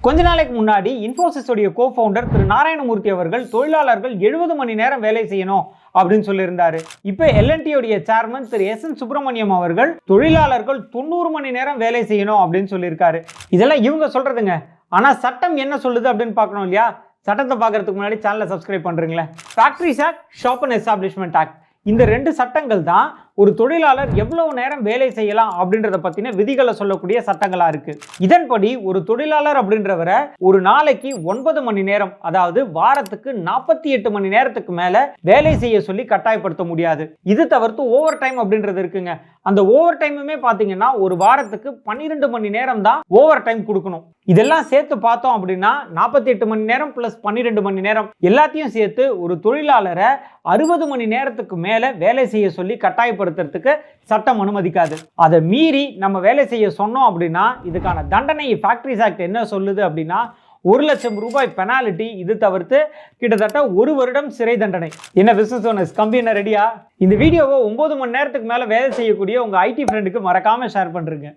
கொஞ்ச நாளைக்கு முன்னாடி இன்ஃபோசிஸ் உடைய கோ-ஃபவுண்டர் திரு நாராயணமூர்த்தி அவர்கள் தொழிலாளர்கள் 70 மணி நேரம் வேலை செய்யணும் அப்படின்னு சொல்லியிருந்தாரு. இப்போ L&T உடைய சேர்மன் திரு S.N. சுப்பிரமணியம் அவர்கள் தொழிலாளர்கள் 90 மணி நேரம் வேலை செய்யணும் அப்படின்னு சொல்லியிருக்காரு. இதெல்லாம் இவங்க சொல்றதுங்க. ஆனா சட்டம் என்ன சொல்லுது அப்படின்னு பார்க்கணும் இல்லையா? சட்டத்தை பார்க்கறதுக்கு முன்னாடி சேனலை சப்ஸ்கிரைப் பண்றீங்களா? Factories act, shop and establishment act, இந்த ரெண்டு சட்டங்கள் தான் ஒரு தொழிலாளர் எவ்வளவு நேரம் வேலை செய்யலாம் அப்படின்றத பத்தின விதிகளை சொல்லக்கூடிய சட்டங்களா இருக்கு. இதன்படி ஒரு தொழிலாளர் அப்படின்றவரை ஒரு நாளைக்கு 9 மணி நேரம், அதாவது வாரத்துக்கு 48 மணி நேரத்துக்கு மேல வேலை செய்ய சொல்லி கட்டாயப்படுத்த முடியாது. இது தவிர்த்து ஓவர் டைம் அப்படின்றது இருக்குங்க. அந்த ஓவர் டைமுமே பாத்தீங்கன்னா ஒரு வாரத்துக்கு 12 மணி நேரம் தான் ஓவர் டைம் கொடுக்கணும். இதெல்லாம் சேர்த்து பார்த்தோம் அப்படின்னா 48 மணி நேரம் பிளஸ் 12 மணி நேரம் எல்லாத்தையும் சேர்த்து ஒரு தொழிலாளரை 60 மணி நேரத்துக்கு மேல வேலை செய்ய சொல்லி கட்டாயப்படுத்துறதுக்கு சட்டம் அனுமதிக்காது. அதை மீறி நம்ம வேலை செய்ய சொன்னோம் அப்படின்னா இதுக்கான தண்டனை ஃபேக்டரிஸ் ஆக்ட் என்ன சொல்லுது அப்படின்னா 1 லட்சம் ரூபாய் பெனாலிட்டி. இது தவிர்த்து கிட்டத்தட்ட 1 வருடம் சிறை தண்டனை. என்ன பிசினஸ் ஓனர்ஸ், கம்பி என்ன ரெடியா? இந்த வீடியோவை 9 மணி நேரத்துக்கு மேல வேலை செய்யக்கூடிய உங்க ஐடி ஃப்ரெண்டுக்கு மறக்காம ஷேர் பண்றீங்க.